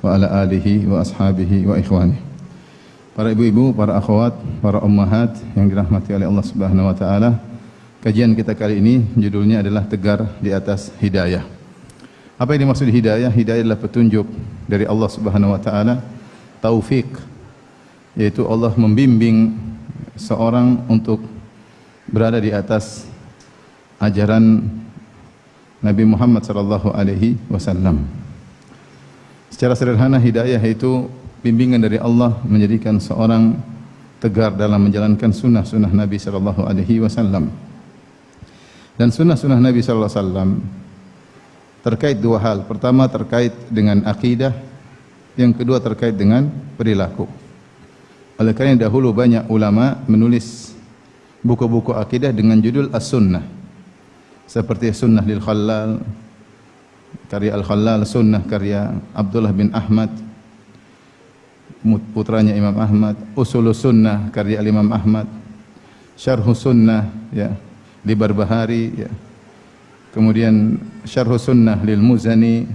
wa ala alihi wa ashabihi wa ikhwani. Para ibu-ibu, para akhwat, para ummahat yang dirahmati oleh Allah Subhanahu wa taala. Kajian kita kali ini judulnya adalah Tegar di atas Hidayah. Apa yang dimaksud hidayah? Hidayah adalah petunjuk dari Allah Subhanahu wa taala, taufik, yaitu Allah membimbing seorang untuk berada di atas ajaran Nabi Muhammad sallallahu alaihi wasallam. Secara sederhana, hidayah itu bimbingan dari Allah menjadikan seorang tegar dalam menjalankan sunnah-sunnah Nabi sallallahu alaihi wasallam. Dan sunnah-sunnah Nabi sallallahu alaihi wasallam terkait dua hal. Pertama terkait dengan akidah, yang kedua terkait dengan perilaku. Oleh karena dahulu banyak ulama menulis buku-buku akidah dengan judul As-Sunnah. Seperti Sunnah lil Khallal, karya Al-Khallal, Sunnah karya Abdullah bin Ahmad, putranya Imam Ahmad, Usulus Sunnah karya Imam Ahmad, Syarhus Sunnah ya di Barbahari ya. Kemudian Syarhus Sunnah lil Muzani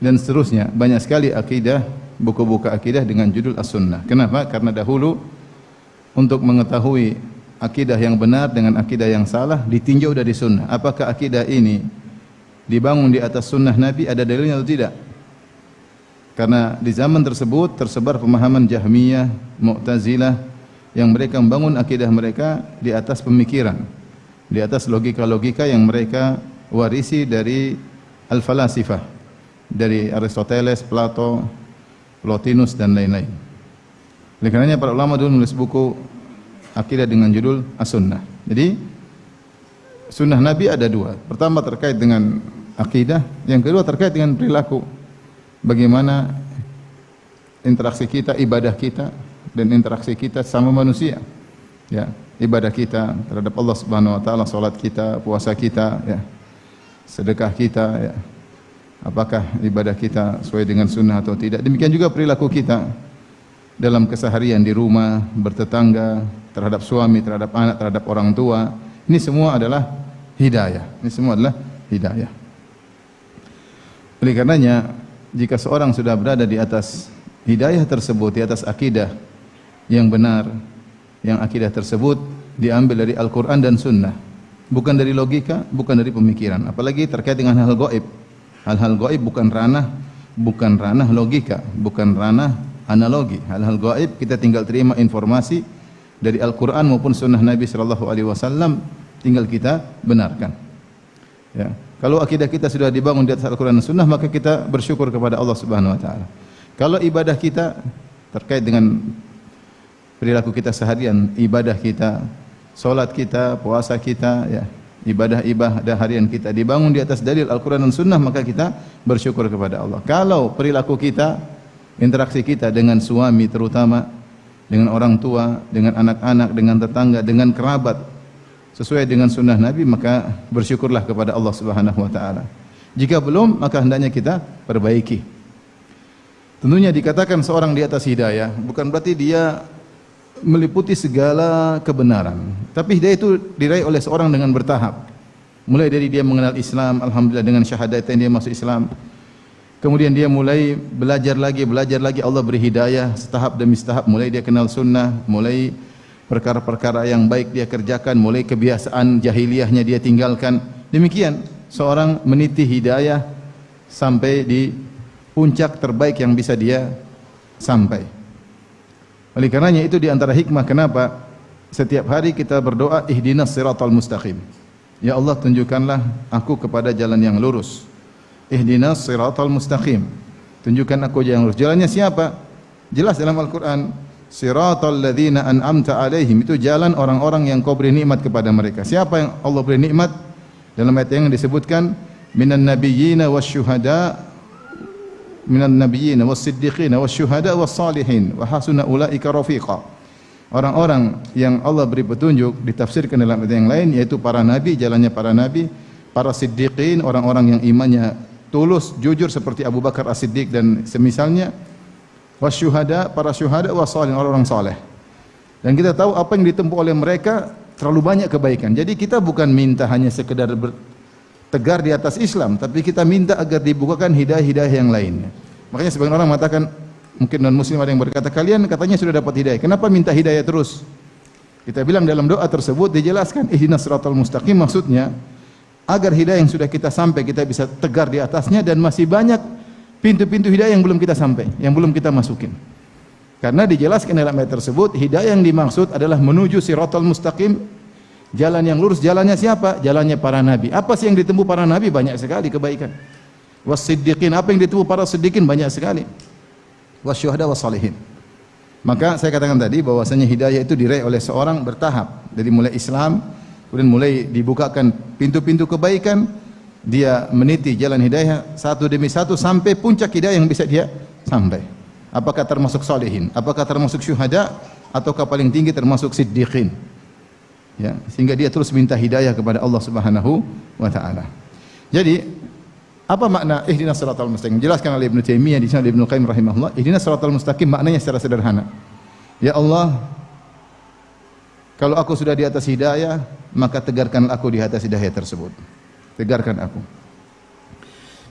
dan seterusnya. Banyak sekali akidah, buku-buku akidah dengan judul As-Sunnah. Kenapa? Karena dahulu untuk mengetahui akidah yang benar dengan akidah yang salah ditinjau dari sunnah. Apakah akidah ini dibangun di atas sunnah Nabi, ada dalilnya atau tidak? Karena di zaman tersebut tersebar pemahaman Jahmiyah, Mu'tazilah yang mereka membangun akidah mereka di atas pemikiran, di atas logika-logika yang mereka warisi dari al-falasifah, dari Aristoteles, Plato, Plotinus dan lain-lain. Oleh karenanya para ulama dulu menulis buku akidah dengan judul As-Sunnah. Jadi sunnah Nabi ada dua. Pertama terkait dengan akidah, yang kedua terkait dengan perilaku. Bagaimana interaksi kita, ibadah kita dan interaksi kita sama manusia. Ya, ibadah kita terhadap Allah Subhanahu wa taala, salat kita, puasa kita, ya. Sedekah kita, ya. Apakah ibadah kita sesuai dengan sunnah atau tidak? Demikian juga perilaku kita dalam keseharian di rumah, bertetangga, terhadap suami, terhadap anak, terhadap orang tua. Ini semua adalah hidayah. Ini semua adalah hidayah. Oleh karenanya, jika seorang sudah berada di atas hidayah tersebut, di atas akidah yang benar, yang akidah tersebut diambil dari Al-Quran dan Sunnah, bukan dari logika, bukan dari pemikiran. Apalagi terkait dengan hal gaib. Hal-hal gaib bukan ranah logika, bukan ranah analogi. Hal-hal gaib kita tinggal terima informasi dari Al-Quran maupun Sunnah Nabi sallallahu alaihi wasallam, tinggal kita benarkan. Ya. Kalau akidah kita sudah dibangun di atas Al-Quran dan Sunnah, maka kita bersyukur kepada Allah Subhanahu wa taala. Kalau ibadah kita terkait dengan perilaku kita seharian, ibadah kita, salat kita, puasa kita, ya, ibadah harian kita dibangun di atas dalil Al-Quran dan Sunnah, maka kita bersyukur kepada Allah. Kalau perilaku kita, interaksi kita dengan suami terutama, dengan orang tua, dengan anak-anak, dengan tetangga, dengan kerabat sesuai dengan sunnah Nabi, maka bersyukurlah kepada Allah Subhanahu wa taala. Jika belum, maka hendaknya kita perbaiki. Tentunya dikatakan seorang di atas hidayah bukan berarti dia meliputi segala kebenaran, tapi hidayah itu diraih oleh seorang dengan bertahap. Mulai dari dia mengenal Islam, alhamdulillah dengan syahadatain dia masuk Islam. Kemudian dia mulai belajar lagi, Allah beri hidayah setahap demi setahap. Mulai dia kenal sunnah, mulai perkara-perkara yang baik dia kerjakan, mulai kebiasaan jahiliyahnya dia tinggalkan. Demikian seorang meniti hidayah sampai di puncak terbaik yang bisa dia sampai. Oleh karenanya itu di antara hikmah kenapa setiap hari kita berdoa ihdinas siratal mustaqim. Ya Allah, tunjukkanlah aku kepada jalan yang lurus. Ihdinas siratal mustaqim. Tunjukkan aku jalan yang lurus. Jalannya siapa? Jelas dalam Al-Quran. Siratal ladzina an'amta alaihim. Itu jalan orang-orang yang kau beri nikmat kepada mereka. Siapa yang Allah beri nikmat? Dalam ayat yang disebutkan minan nabiyyina wasyuhada, minan nabiyyina wassiddiqina wasyuhada wassalihin wa hasuna ulaika rafiqa. Orang-orang yang Allah beri petunjuk ditafsirkan dalam ayat yang lain, yaitu para nabi, jalannya para nabi, para siddiqin, orang-orang yang imannya tulus, jujur seperti Abu Bakar As-Siddiq dan semisalnya, wasyuhada, para syuhada, wassalihin, orang-orang saleh. Dan kita tahu apa yang ditempuh oleh mereka terlalu banyak kebaikan. Jadi kita bukan minta hanya sekedar tegar di atas Islam, tapi kita minta agar dibukakan hidayah-hidayah yang lainnya. Makanya sebagian orang mengatakan, mungkin non muslim ada yang berkata, kalian katanya sudah dapat hidayah, kenapa minta hidayah terus? Kita bilang dalam doa tersebut dijelaskan ihdinas siratal mustaqim, maksudnya agar hidayah yang sudah kita sampai kita bisa tegar di atasnya, dan masih banyak pintu-pintu hidayah yang belum kita sampai, yang belum kita masukin. Karena dijelaskan dalam ayat tersebut, hidayah yang dimaksud adalah menuju siratal mustaqim, jalan yang lurus. Jalannya siapa? Jalannya para nabi. Apa sih yang ditempuh para nabi? Banyak sekali kebaikan. Was-siddiqin, apa yang ditempuh para siddiqin? Banyak sekali. Was-syuhada was-salihin. Maka saya katakan tadi bahwasanya hidayah itu diraih oleh seorang bertahap, dari mulai Islam, kemudian mulai dibukakan pintu-pintu kebaikan, dia meniti jalan hidayah satu demi satu sampai puncak hidayah yang bisa dia sampai. Apakah termasuk salihin, apakah termasuk syuhada, ataukah paling tinggi termasuk siddiqin. Ya, sehingga dia terus minta hidayah kepada Allah Subhanahu wa taala. Jadi, apa makna ihdinas siratal mustaqim? Jelaskan oleh Ibnu Taimiyah di sana, Ibnu Qayyim rahimahullah. Ihdinas siratal mustaqim maknanya secara sederhana. Ya Allah, kalau aku sudah di atas hidayah, maka tegarkanlah aku di atas hidayah tersebut. Tegarkan aku.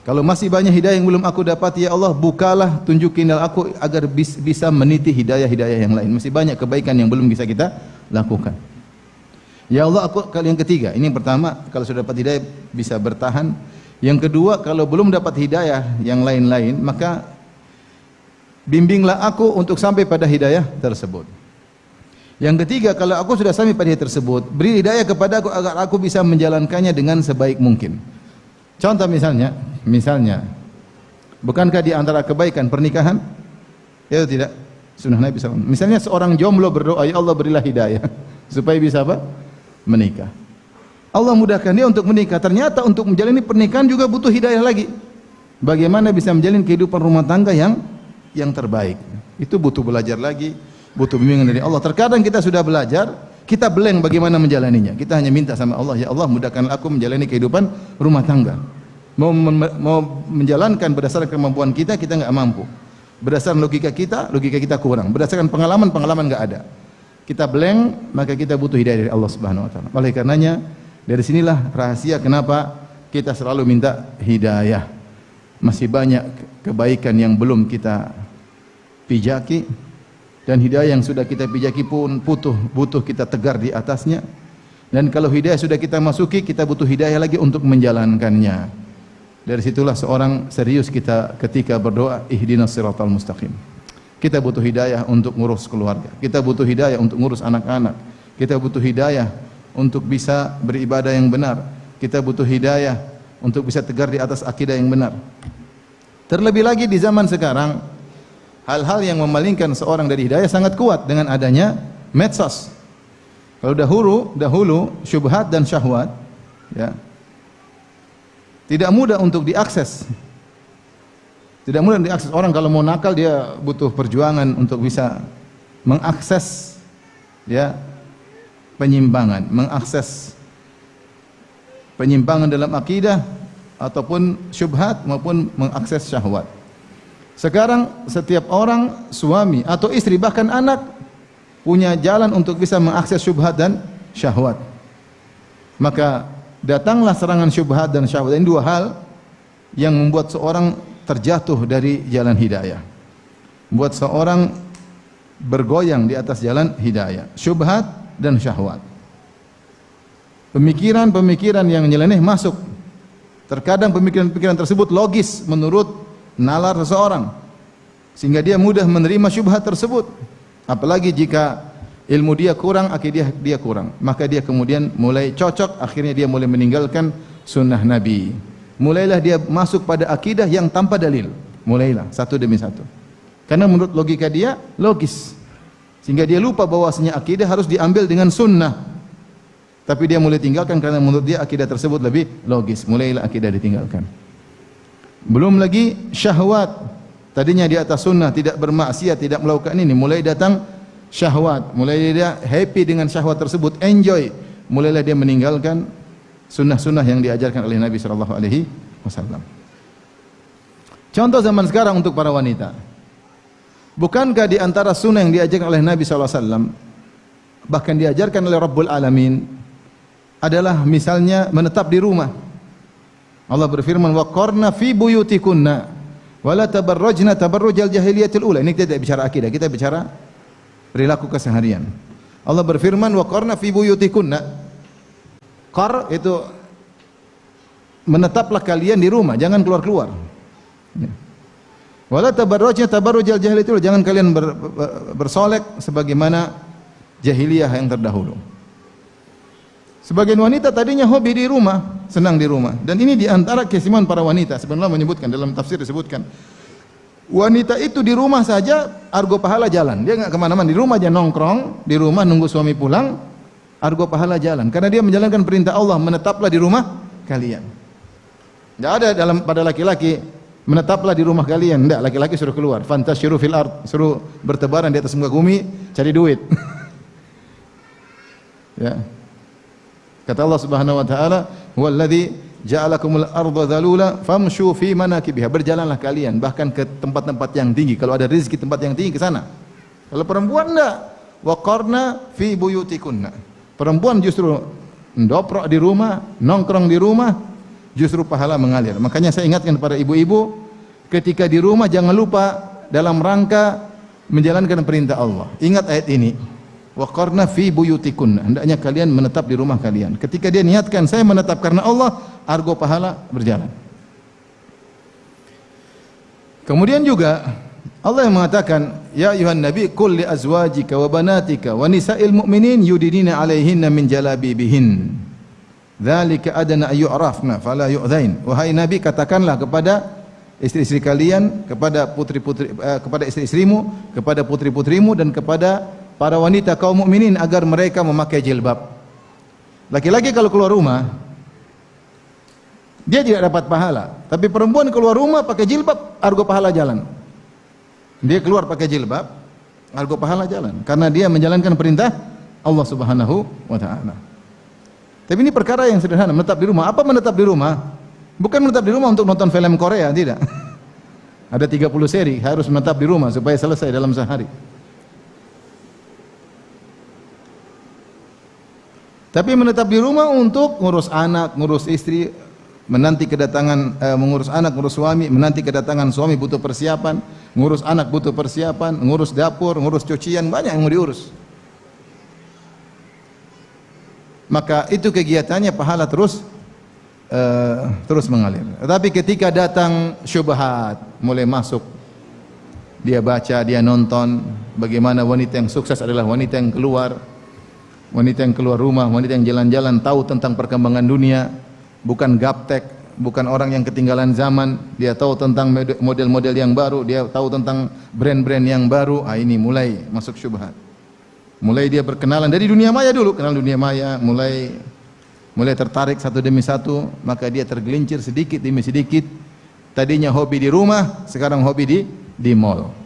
Kalau masih banyak hidayah yang belum aku dapat, ya Allah, bukalah, tunjukinlah aku agar bisa meniti hidayah-hidayah yang lain. Masih banyak kebaikan yang belum bisa kita lakukan. Ya Allah, aku kali yang ketiga. Ini yang pertama, kalau sudah dapat hidayah bisa bertahan. Yang kedua, kalau belum dapat hidayah yang lain-lain, maka bimbinglah aku untuk sampai pada hidayah tersebut. Yang ketiga, kalau aku sudah sampai pada hidayah tersebut, beri hidayah kepada aku agar aku bisa menjalankannya dengan sebaik mungkin. Contoh misalnya, bukankah di antara kebaikan pernikahan? Ya tidak? Sunnah Nabi SAW. Misalnya seorang jomblo berdoa, ya Allah berilah hidayah supaya bisa apa? Menikah. Allah mudahkan dia untuk menikah. Ternyata untuk menjalani pernikahan juga butuh hidayah lagi. Bagaimana bisa menjalin kehidupan rumah tangga yang terbaik? Itu butuh belajar lagi, butuh bimbingan dari Allah. Terkadang kita sudah belajar, kita blank bagaimana menjalaninya. Kita hanya minta sama Allah, ya Allah mudahkanlah aku menjalani kehidupan rumah tangga. Mau menjalankan berdasarkan kemampuan kita nggak mampu. Berdasarkan logika kita kurang. Berdasarkan pengalaman nggak ada. Kita blank, maka kita butuh hidayah dari Allah Subhanahu wa taala. Oleh karenanya, dari sinilah rahasia kenapa kita selalu minta hidayah. Masih banyak kebaikan yang belum kita pijaki, dan hidayah yang sudah kita pijaki pun butuh kita tegar di atasnya. Dan kalau hidayah sudah kita masuki, kita butuh hidayah lagi untuk menjalankannya. Dari situlah seorang serius kita ketika berdoa ihdinas siratal mustaqim. Kita butuh hidayah untuk ngurus keluarga, kita butuh hidayah untuk ngurus anak-anak, kita butuh hidayah untuk bisa beribadah yang benar, kita butuh hidayah untuk bisa tegar di atas akidah yang benar. Terlebih lagi di zaman sekarang, hal-hal yang memalingkan seorang dari hidayah sangat kuat dengan adanya medsos. Kalau dahulu syubhat dan syahwat, ya, tidak mudah untuk diakses. Tidak mudah diakses. Orang kalau mau nakal dia butuh perjuangan untuk bisa mengakses, ya, mengakses penyimpangan dalam akidah ataupun syubhat maupun mengakses syahwat. Sekarang setiap orang, suami atau istri bahkan anak punya jalan untuk bisa mengakses syubhat dan syahwat. Maka datanglah serangan syubhat dan syahwat. Ini dua hal yang membuat seorang terjatuh dari jalan hidayah, membuat seorang bergoyang di atas jalan hidayah. Syubhat dan syahwat. Pemikiran-pemikiran yang nyeleneh masuk. Terkadang pemikiran-pemikiran tersebut logis menurut nalar seseorang, sehingga dia mudah menerima syubhat tersebut. Apalagi jika ilmu dia kurang, akidah dia kurang, maka dia kemudian mulai cocok, akhirnya dia mulai meninggalkan sunnah Nabi. Mulailah dia masuk pada akidah yang tanpa dalil. Mulailah satu demi satu. Karena menurut logika dia logis. Sehingga dia lupa bahwasanya akidah harus diambil dengan sunnah. Tapi dia mulai tinggalkan karena menurut dia akidah tersebut lebih logis. Mulailah akidah ditinggalkan. Belum lagi syahwat. Tadinya di atas sunnah, tidak bermaksiat, tidak melakukan ini. Mulai datang syahwat. Mulai dia happy dengan syahwat tersebut, enjoy. Mulailah dia meninggalkan sunnah-sunnah yang diajarkan oleh Nabi SAW. Contoh zaman sekarang untuk para wanita. Bukankah di antara sunnah yang diajarkan oleh Nabi SAW, bahkan diajarkan oleh Rabbul Alamin, adalah misalnya menetap di rumah. Allah berfirman, waqarna fi buyutikunna, Wala tabarrajna tabarrujal jahiliyatil ula. Ini kita tidak bicara akidah, kita bicara perilaku keseharian. Allah berfirman, wa qarna fi buyutikunna. Qar itu menetaplah kalian di rumah, jangan keluar-keluar. Ya. Wala tabarrujna tabarrujal jahiliyatil ula. Jangan kalian bersolek sebagaimana jahiliyah yang terdahulu. Sebagian wanita tadinya hobi di rumah, senang di rumah. Dan ini di antara keistimewaan para wanita. Sebenarnya menyebutkan dalam tafsir disebutkan, wanita itu di rumah saja argo pahala jalan. Dia enggak kemana-mana, di rumah aja nongkrong, di rumah nunggu suami pulang, argo pahala jalan. Karena dia menjalankan perintah Allah, menetaplah di rumah kalian. Tidak ada pada laki-laki menetaplah di rumah kalian. Tidak, laki-laki suruh keluar. Fantasyiru fil ard, suruh bertebaran di atas muka bumi cari duit. Ya. Kata Allah Subhanahu wa taala, "Huwallazi ja'alakumul arda dzalula famshu fi manakibiha." Berjalanlah kalian bahkan ke tempat-tempat yang tinggi. Kalau ada rezeki tempat yang tinggi ke sana. Kalau perempuan enggak, wa qarna fi buyutikunna. Perempuan justru ndoprok di rumah, nongkrong di rumah, justru pahala mengalir. Makanya saya ingatkan kepada ibu-ibu, ketika di rumah jangan lupa dalam rangka menjalankan perintah Allah. Ingat ayat ini. Wa qarna fi buyutikunna. Hendaknya kalian menetap di rumah kalian. Ketika dia niatkan saya menetap karena Allah, argo pahala berjalan. Kemudian juga Allah yang mengatakan, ya ayuhan nabi qul li azwajika wa banatika wa nisa'il mu'minin yudinina 'alaihinna min jalabibihin. Dzalika adna ayyurafna fala yu'dzain. Wahai nabi, katakanlah kepada istri-istri kalian, kepada putri-putri kepada istri-istrimu, kepada putri-putrimu dan kepada para wanita kaum mukminin agar mereka memakai jilbab. Laki-laki kalau keluar rumah dia tidak dapat pahala, tapi perempuan keluar rumah pakai jilbab, argo pahala jalan. Dia keluar pakai jilbab, argo pahala jalan karena dia menjalankan perintah Allah Subhanahu wa taala. Tapi ini perkara yang sederhana, menetap di rumah. Apa menetap di rumah? Bukan menetap di rumah untuk nonton film Korea, tidak. Ada 30 seri, harus menetap di rumah supaya selesai dalam sehari. Tapi menetap di rumah untuk ngurus anak, ngurus istri, menanti kedatangan, mengurus anak, ngurus suami, menanti kedatangan suami butuh persiapan, ngurus anak butuh persiapan, ngurus dapur, ngurus cucian, banyak yang mau diurus. Maka itu kegiatannya pahala terus mengalir. Tetapi ketika datang syubhat, mulai masuk, dia baca, dia nonton, bagaimana wanita yang sukses adalah wanita yang keluar. Wanita yang keluar rumah, wanita yang jalan-jalan, tahu tentang perkembangan dunia, bukan gaptek, bukan orang yang ketinggalan zaman. Dia tahu tentang model-model yang baru, dia tahu tentang brand-brand yang baru. Ini mulai masuk syubhat. Mulai dia berkenalan dari dunia maya dulu, kenal dunia maya, mulai tertarik satu demi satu, maka dia tergelincir sedikit demi sedikit. Tadinya hobi di rumah, sekarang hobi di mall.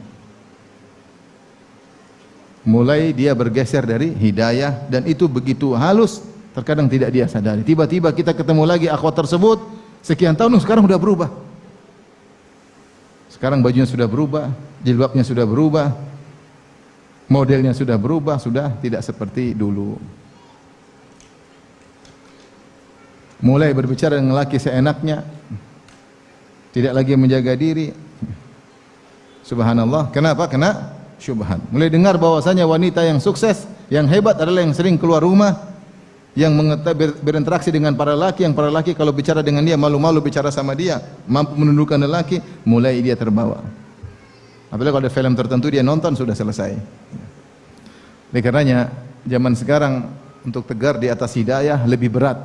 Mulai dia bergeser dari hidayah, dan itu begitu halus, terkadang tidak dia sadari. Tiba-tiba kita ketemu lagi akhwat tersebut sekian tahun, sekarang sudah berubah. Sekarang bajunya sudah berubah, jilbabnya sudah berubah, modelnya sudah berubah, sudah tidak seperti dulu. Mulai berbicara dengan laki seenaknya, tidak lagi menjaga diri. Subhanallah. Kenapa? Kena syubhat. Mulai dengar bahwasanya wanita yang sukses, yang hebat adalah yang sering keluar rumah, yang berinteraksi dengan para laki, yang para laki kalau bicara dengan dia malu-malu bicara sama dia, mampu menundukkan lelaki. Mulai dia terbawa. Apalagi kalau ada film tertentu dia nonton, sudah selesai. Oleh karenanya zaman sekarang untuk tegar di atas hidayah lebih berat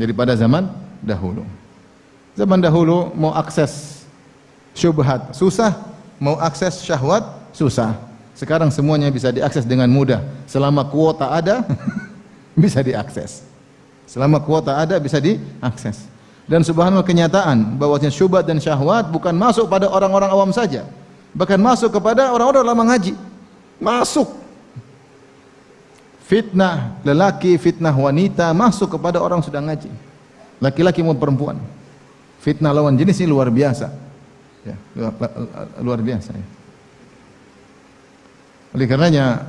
daripada zaman dahulu. Zaman dahulu mau akses syubhat susah, mau akses syahwat susah. Sekarang semuanya bisa diakses dengan mudah. Selama kuota ada, bisa diakses. Selama kuota ada, bisa diakses. Dan subhanallah, kenyataan bahwasanya syubhat dan syahwat bukan masuk pada orang-orang awam saja, bahkan masuk kepada orang-orang lama ngaji. Masuk. Fitnah lelaki, fitnah wanita masuk kepada orang sudah ngaji. Laki-laki maupun perempuan. Fitnah lawan jenis ini luar biasa. Ya, luar biasa ya. Oleh karenanya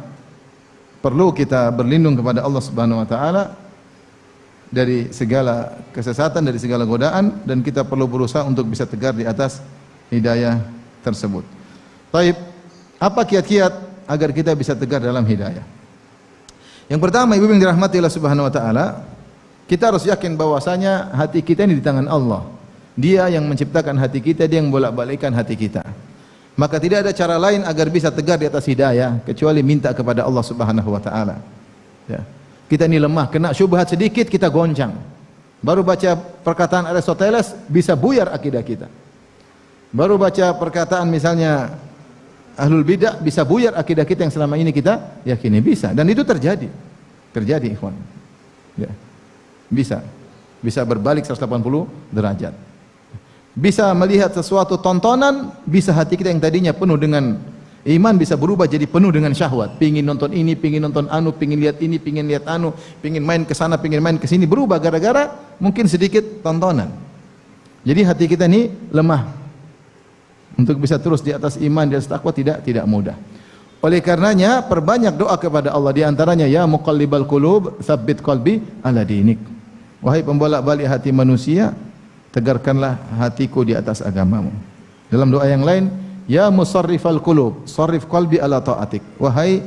perlu kita berlindung kepada Allah Subhanahu wa taala dari segala kesesatan, dari segala godaan, dan kita perlu berusaha untuk bisa tegar di atas hidayah tersebut. Taib, apa kiat-kiat agar kita bisa tegar dalam hidayah? Yang pertama, ibu yang dirahmati Allah Subhanahu wa taala, kita harus yakin bahwasanya hati kita ini di tangan Allah. Dia yang menciptakan hati kita, dia yang bolak-balikkan hati kita. Maka tidak ada cara lain agar bisa tegar di atas hidayah kecuali minta kepada Allah Subhanahu wa taala. Ya. Kita ini lemah, kena syubhat sedikit kita goncang. Baru baca perkataan Aristoteles bisa buyar akidah kita. Baru baca perkataan misalnya ahlul bidah bisa buyar akidah kita yang selama ini kita yakini, bisa. Dan itu terjadi. Terjadi, ikhwan. Ya. Bisa berbalik 180 derajat. Bisa melihat sesuatu tontonan, bisa hati kita yang tadinya penuh dengan iman bisa berubah jadi penuh dengan syahwat. Pingin nonton ini, pingin nonton anu, pingin lihat ini, pingin lihat anu, pingin main ke sana, pingin main ke sini, berubah gara-gara mungkin sedikit tontonan. Jadi hati kita ini lemah. Untuk bisa terus di atas iman, di atas takwa tidak mudah. Oleh karenanya perbanyak doa kepada Allah, di antaranya ya muqallibal qulub tsabbit qalbi ala dinik. Wahai pembolak-balik hati manusia, tegarkanlah hatiku di atas agamamu. Dalam doa yang lain, ya musarrifal qulub, sarrif qalbi ala taatik. Wahai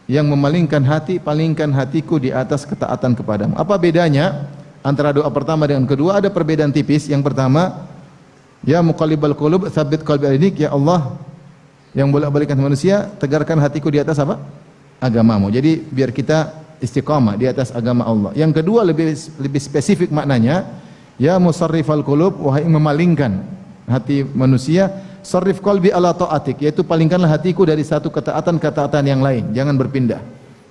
yang memalingkan hati, palingkan hatiku di atas ketaatan kepadamu. Apa bedanya antara doa pertama dengan kedua? Ada perbedaan tipis. Yang pertama, ya muqallibal qulub tsabbit qalbi ala dinik, ya Allah yang bolak-balikan manusia, tegarkan hatiku di atas apa? Agamamu. Jadi biar kita istiqamah di atas agama Allah. Yang kedua lebih spesifik maknanya, ya musarrifal qulub, wahai memalingkan hati manusia, sarrif qalbi ala taatik, yaitu palingkanlah hatiku dari satu ketaatan yang lain, jangan berpindah.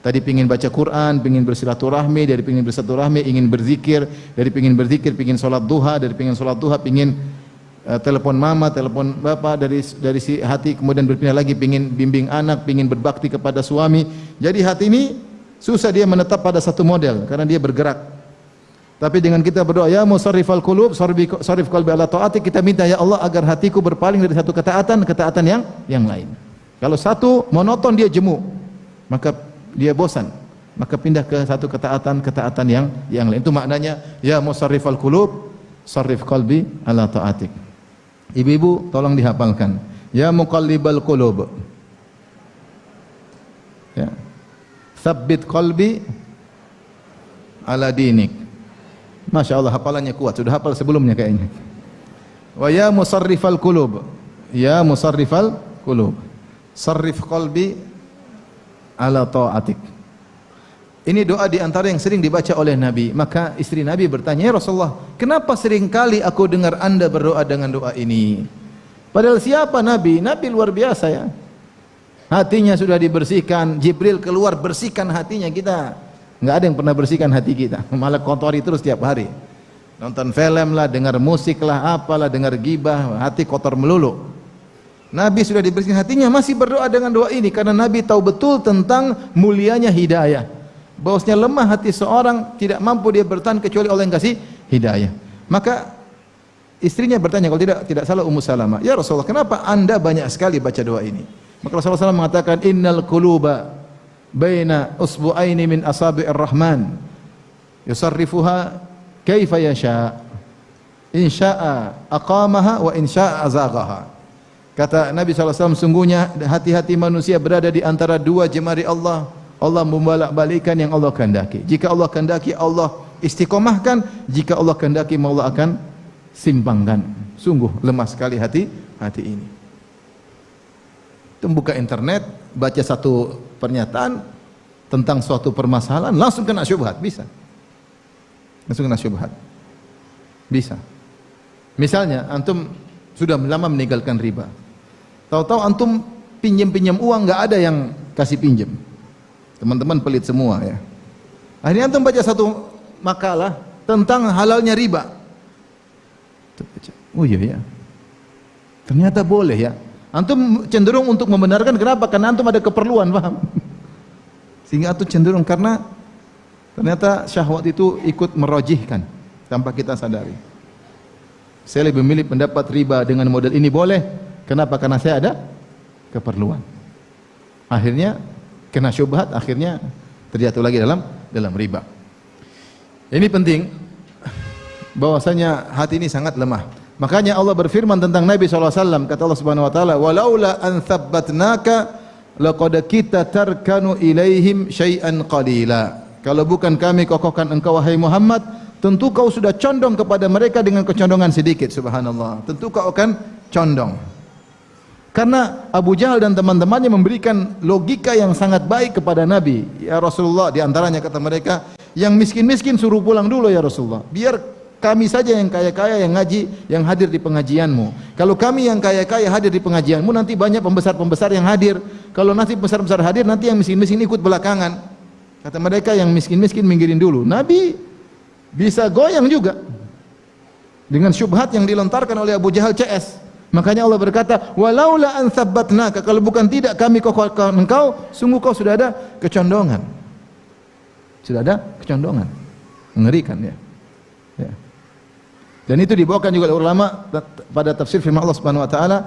Tadi pingin baca Quran, pingin bersilaturahmi, dari pingin bersilaturahmi ingin berzikir, dari pingin berzikir pingin salat duha, dari pingin salat duha pingin telepon mama, telepon bapak, dari si hati kemudian berpindah lagi pingin bimbing anak, pingin berbakti kepada suami. Jadi hati ini susah dia menetap pada satu model karena dia bergerak. Tapi dengan kita berdoa ya musarrifal qulub sarrif qalbi ala taatik, kita minta ya Allah agar hatiku berpaling dari satu ketaatan yang lain. Kalau satu monoton dia jemu, maka dia bosan, maka pindah ke satu ketaatan yang lain. Itu maknanya ya musarrifal qulub sarrif qalbi ala taatik. Ibu-ibu tolong dihafalkan. Ya muqallibal qulub. Ya. Tsabbit qalbi ala dinik. Masya Allah, hafalannya kuat, sudah hafal sebelumnya kayaknya. Wa ya musarrifal qulub, ya musarrifal qulub, sarrif qalbi ala taatik. Ini doa di antara yang sering dibaca oleh Nabi. Maka istri Nabi bertanya, ya Rasulullah, kenapa sering kali aku dengar anda berdoa dengan doa ini? Padahal siapa Nabi? Nabi luar biasa ya. Hatinya sudah dibersihkan, Jibril keluar bersihkan hatinya kita. Enggak ada yang pernah bersihkan hati kita, malah kotori terus tiap hari. Nonton film lah, dengar musik lah, apalah, dengar gibah, hati kotor melulu. Nabi sudah dibersihkan hatinya, masih berdoa dengan doa ini karena Nabi tahu betul tentang mulianya hidayah. Bahwasanya lemah hati seorang, tidak mampu dia bertahan kecuali Allah yang kasih hidayah. Maka istrinya bertanya, kalau tidak salah Ummu Salamah, ya Rasulullah, kenapa anda banyak sekali baca doa ini? Maka Rasulullah SAW mengatakan, innal quluba baina usbu'aini min asabi'ir rahman yusarrifuha kaifa yasha, in syaa aqamaha wa in syaa azaghaha. Kata Nabi SAW, sungguhnya hati-hati manusia berada di antara dua jemari Allah. Allah membolak-balikkan yang Allah kehendaki. Jika Allah kehendaki, Allah istiqomahkan. Jika Allah kehendaki, Allah akan simpangkan. Sungguh lemah sekali hati ini. Itu buka internet, baca satu pernyataan tentang suatu permasalahan, langsung kena syubhat, bisa. Langsung kena syubhat. Bisa. Misalnya antum sudah lama meninggalkan riba. Tahu-tahu antum pinjam uang, enggak ada yang kasih pinjam. Teman-teman pelit semua ya. Akhirnya antum baca satu makalah tentang halalnya riba. Oh iya ya. Ternyata boleh ya. Antum cenderung untuk membenarkan, kenapa? Karena antum ada keperluan, paham? Sehingga antum cenderung karena ternyata syahwat itu ikut merojihkan tanpa kita sadari. Saya lebih memilih pendapat riba dengan model ini boleh. Kenapa? Karena saya ada keperluan. Akhirnya kena syubhat, akhirnya terjatuh lagi dalam riba. Ini penting, bahwasanya hati ini sangat lemah. Makanya Allah berfirman tentang Nabi SAW, kata Allah Subhanahu wa taala, "Walaula an tsabbatnaka laqad kita tarkanu ilaihim syai'an qalila." Kalau bukan kami kokohkan engkau wahai Muhammad, tentu kau sudah condong kepada mereka dengan kecondongan sedikit. Subhanallah. Tentu kau akan condong. Karena Abu Jahal dan teman-temannya memberikan logika yang sangat baik kepada Nabi. Ya Rasulullah, di antaranya kata mereka, yang miskin-miskin suruh pulang dulu ya Rasulullah. Biar kami saja yang kaya-kaya yang ngaji, yang hadir di pengajianmu. Kalau kami yang kaya-kaya hadir di pengajianmu, nanti banyak pembesar-pembesar yang hadir. Kalau nanti pembesar-pembesar hadir, nanti yang miskin-miskin ikut belakangan. Kata mereka, yang miskin-miskin minggirin dulu. Nabi bisa goyang juga dengan syubhat yang dilontarkan oleh Abu Jahal CS. Makanya Allah berkata, walaula an tsabbatnaka, kalau bukan tidak kami kokohkan engkau, sungguh kau sudah ada kecondongan. Sudah ada kecondongan. Mengerikan ya. Ya. Dan itu dibawakan juga oleh ulama pada tafsir firman Allah Subhanahu wa taala,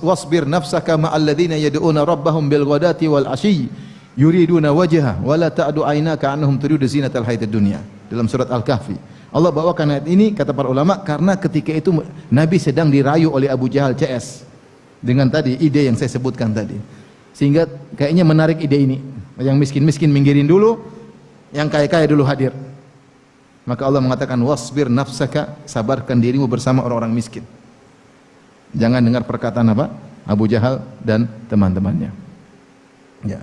wasbir nafsaka ma'al ladzina yad'una rabbahum bil ghadati wal 'ashyi yuriduna wajha wa la ta'du 'ainaka 'anhum turidu zinatal hayatid dunya. Dalam surat Al-Kahfi. Allah bawakan ayat ini kata para ulama karena ketika itu Nabi sedang dirayu oleh Abu Jahal CS dengan tadi ide yang saya sebutkan tadi. Sehingga kayaknya menarik ide ini. Yang miskin-miskin minggirin dulu, yang kaya-kaya dulu hadir. Maka Allah mengatakan wasbir nafsaka, sabarkan dirimu bersama orang-orang miskin. Jangan dengar perkataan apa? Abu Jahal dan teman-temannya. Ya.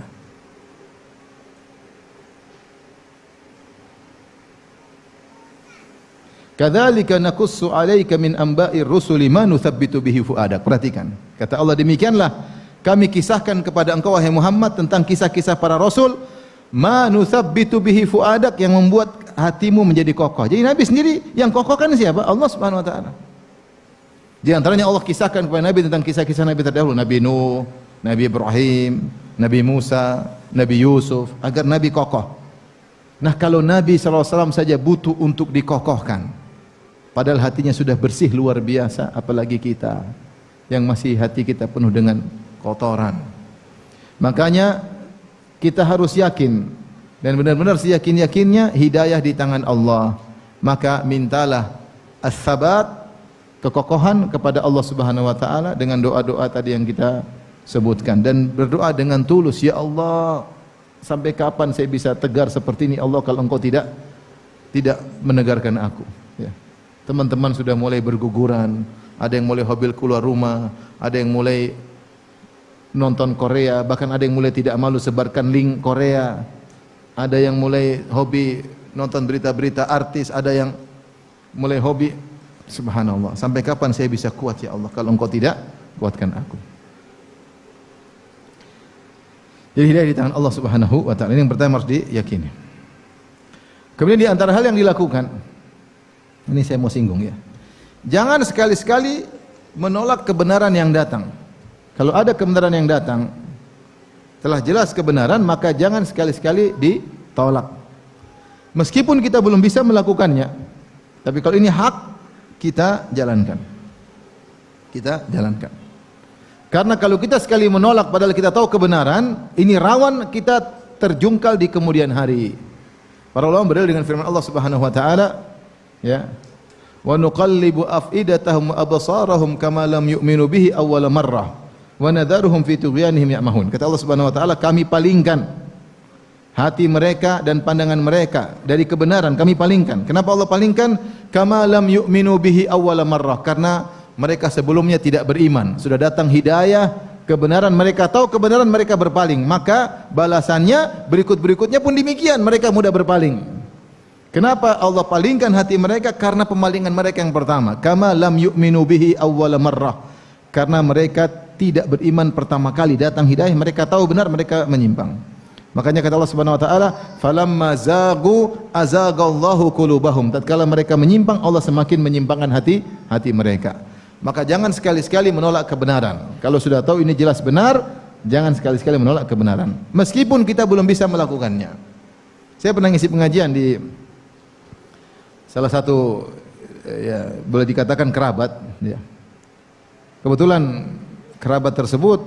Kadzalika naqussu 'alaika min amba'ir rusuli ma nuthabbitu bihi fuadak. Perhatikan. Kata Allah, demikianlah kami kisahkan kepada engkau wahai Muhammad tentang kisah-kisah para rasul ma nuthabbitu bihi fuadak, yang membuat hatimu menjadi kokoh. Jadi Nabi sendiri yang kokoh kan siapa? Allah Subhanahu wa taala. Di antaranya Allah kisahkan kepada Nabi tentang kisah-kisah Nabi terdahulu, Nabi Nuh, Nabi Ibrahim, Nabi Musa, Nabi Yusuf, agar Nabi kokoh. Nah, kalau Nabi SAW saja butuh untuk dikokohkan, padahal hatinya sudah bersih luar biasa, apalagi kita yang masih hati kita penuh dengan kotoran. Makanya kita harus yakin dan benar-benar seyakin-yakinnya hidayah di tangan Allah. Maka mintalah as-sabat, kekokohan kepada Allah Subhanahu wa taala dengan doa-doa tadi yang kita sebutkan, dan berdoa dengan tulus, ya Allah, sampai kapan saya bisa tegar seperti ini Allah kalau engkau tidak menegarkan aku, ya. Teman-teman sudah mulai berguguran, ada yang mulai hobi keluar rumah, ada yang mulai nonton Korea, bahkan ada yang mulai tidak malu sebarkan link Korea. Ada yang mulai hobi nonton berita-berita artis, ada yang mulai hobi. Subhanallah, sampai kapan saya bisa kuat ya Allah kalau engkau tidak kuatkan aku. Jadi hidayah di tangan Allah Subhanahu wa taala. Ini yang pertama harus diyakini. Kemudian di antara hal yang dilakukan, ini saya mau singgung ya. Jangan sekali-sekali menolak kebenaran yang datang. Kalau ada kebenaran yang datang, telah jelas kebenaran, maka jangan sekali-sekali ditolak. Meskipun kita belum bisa melakukannya, tapi kalau ini hak, kita jalankan. Kita jalankan. Karena kalau kita sekali menolak padahal kita tahu kebenaran, ini rawan kita terjungkal di kemudian hari. Para ulama berdalil dengan firman Allah Subhanahu wa taala, ya. Wa nuqallibu afidatahum wa absarahum kama lam yu'minu bihi awwala marrah. Wa nadharuhum fi tughyanihim ya'mahun. Kata Allah Subhanahu wa taala, kami palingkan hati mereka dan pandangan mereka dari kebenaran, kami palingkan. Kenapa Allah palingkan? Kama lam yu'minu bihi awwala marrah, karena mereka sebelumnya tidak beriman. Sudah datang hidayah, kebenaran, mereka tahu kebenaran, mereka berpaling. Maka balasannya berikut-berikutnya pun demikian, mereka mudah berpaling. Kenapa Allah palingkan hati mereka? Karena pemalingan mereka yang pertama. Kama lam yu'minu bihi awwala marrah, karena mereka tidak beriman pertama kali datang hidayah, mereka tahu benar, mereka menyimpang. Makanya kata Allah Subhanahu wa taala, falamma zagu azagallahu qulubahum. Tatkala mereka menyimpang, Allah semakin menyimpangkan hati mereka. Maka jangan sekali-sekali menolak kebenaran. Kalau sudah tahu ini jelas benar, jangan sekali-sekali menolak kebenaran, meskipun kita belum bisa melakukannya. Saya pernah ngisi pengajian di salah satu, ya, boleh dikatakan kerabat, ya. Kebetulan kerabat tersebut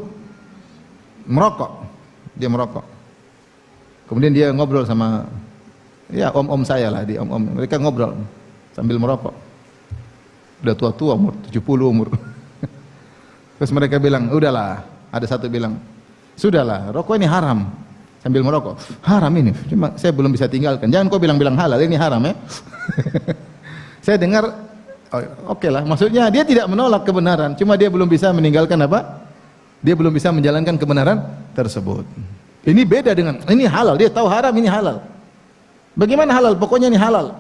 merokok, dia merokok. Kemudian dia ngobrol sama, ya, om-om saya lah, di om-om, mereka ngobrol sambil merokok. Udah tua-tua umur 70 umur. Terus mereka bilang, udahlah. Ada satu bilang, sudahlah, rokok ini haram. Sambil merokok, haram ini. Cuma saya belum bisa tinggalkan. Jangan kau bilang-bilang halal, ini haram ya. Saya dengar, oke lah. Maksudnya dia tidak menolak kebenaran, cuma dia belum bisa meninggalkan apa? Dia belum bisa menjalankan kebenaran tersebut. Ini beda dengan, ini halal. Dia tahu haram, ini halal. Bagaimana halal? Pokoknya ini halal.